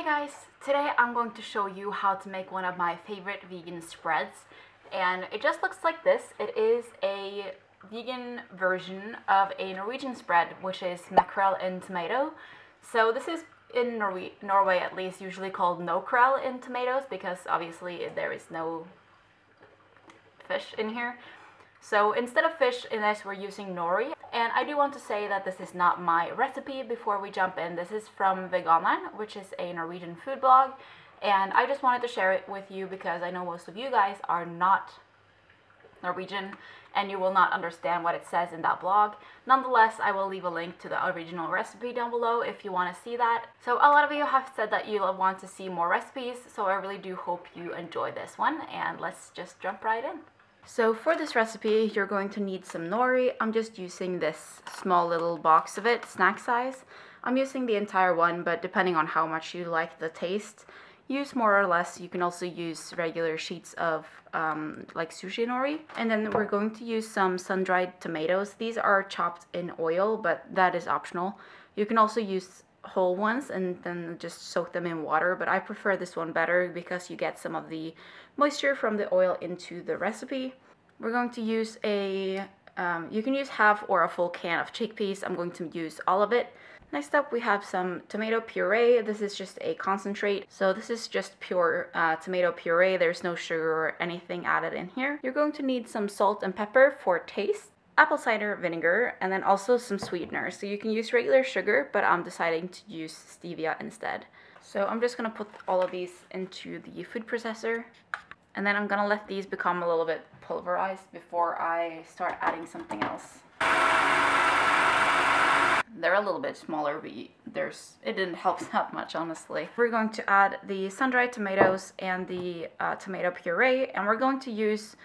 Hey guys, today I'm going to show you how to make one of my favorite vegan spreads, and it just looks like this. It is a vegan version of a Norwegian spread, which is Makrell and tomato. So this is in Norway at least usually called Nocrell in tomatoes, because obviously there is no fish in here. So instead of fish in this, we're using nori. And I do want to say that this is not my recipe before we jump in. This is from Veganeren, which is a Norwegian food blog. And I just wanted to share it with you because I know most of you guys are not Norwegian and you will not understand what it says in that blog. Nonetheless, I will leave a link to the original recipe down below if you want to see that. So a lot of you have said that you want to see more recipes, so I really do hope you enjoy this one, and let's just jump right in. So for this recipe, you're going to need some nori. I'm just using this small little box of it, snack size. I'm using the entire one, but depending on how much you like the taste, use more or less. You can also use regular sheets of like sushi nori. And then we're going to use some sun-dried tomatoes. These are chopped in oil, but that is optional. You can also use whole ones and then just soak them in water, but I prefer this one better because you get some of the moisture from the oil into the recipe. We're going to use a you can use half or a full can of chickpeas. I'm going to use all of it. Next up we have some tomato puree. This is just a concentrate, so this is just pure tomato puree. There's no sugar or anything added in here. You're going to need some salt and pepper for taste, apple cider vinegar, and then also some sweeteners. So you can use regular sugar, but I'm deciding to use stevia instead. So I'm just going to put all of these into the food processor, and then I'm going to let these become a little bit pulverized before I start adding something else. They're a little bit smaller, but it didn't help that much, honestly. We're going to add the sun-dried tomatoes and the tomato puree, and we're going to use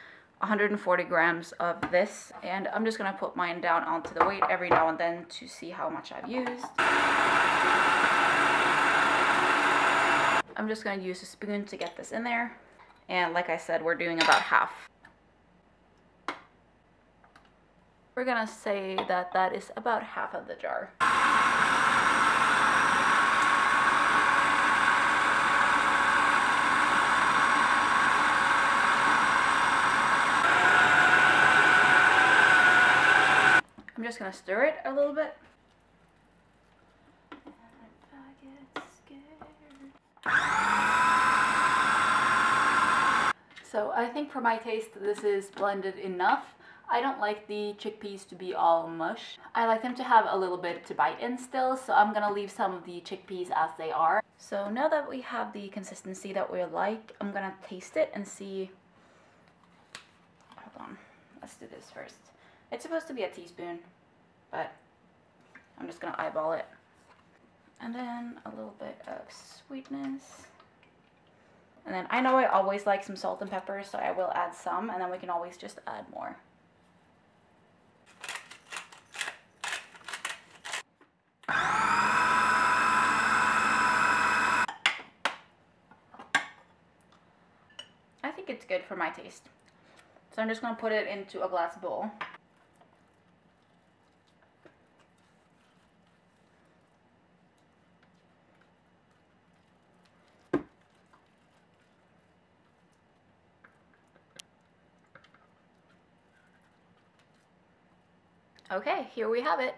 140 grams of this, and I'm just going to put mine down onto the weight every now and then to see how much I've used. I'm just going to use a spoon to get this in there, and like I said, we're doing about half. We're going to say that that is about half of the jar. I'm just going to stir it a little bit. So I think for my taste this is blended enough. I don't like the chickpeas to be all mush. I like them to have a little bit to bite in still, so I'm going to leave some of the chickpeas as they are. So now that we have the consistency that we like, I'm going to taste it and see. Hold on, let's do this first. It's supposed to be a teaspoon, but I'm just going to eyeball it. And then a little bit of sweetness. And then I know I always like some salt and pepper, so I will add some, and then we can always just add more. I think it's good for my taste. So I'm just going to put it into a glass bowl. Okay, here we have it.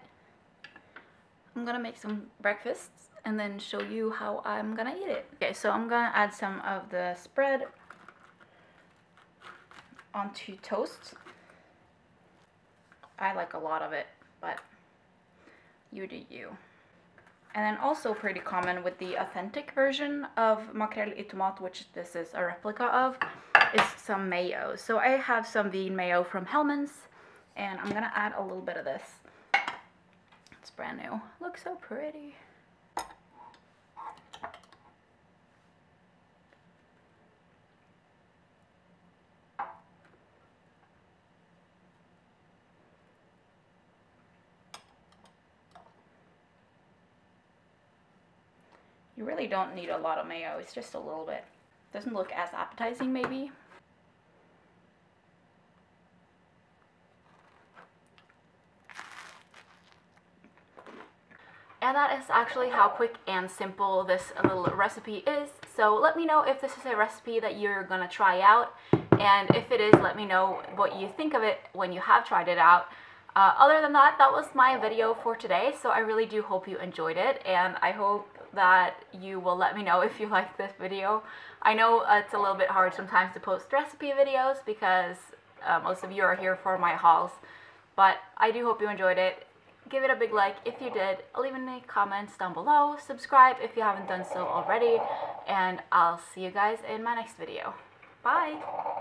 I'm gonna make some breakfasts and then show you how I'm gonna eat it. Okay, so I'm gonna add some of the spread onto toast. I like a lot of it, but you do you. And then also pretty common with the authentic version of Makrell i Tomat, which this is a replica of, is some mayo. So I have some vegan mayo from Hellmann's, and I'm gonna add a little bit of this. It's brand new. Looks so pretty. You really don't need a lot of mayo, it's just a little bit. Doesn't look as appetizing maybe. And that is actually how quick and simple this little recipe is. So let me know if this is a recipe that you're gonna try out, and if it is, let me know what you think of it when you have tried it out. Other than that, that was my video for today, so I really do hope you enjoyed it, and I hope that you will let me know if you liked this video. I know it's a little bit hard sometimes to post recipe videos because most of you are here for my hauls, but I do hope you enjoyed it. Give it a big like if you did, leave any comments down below, subscribe if you haven't done so already, and I'll see you guys in my next video. Bye!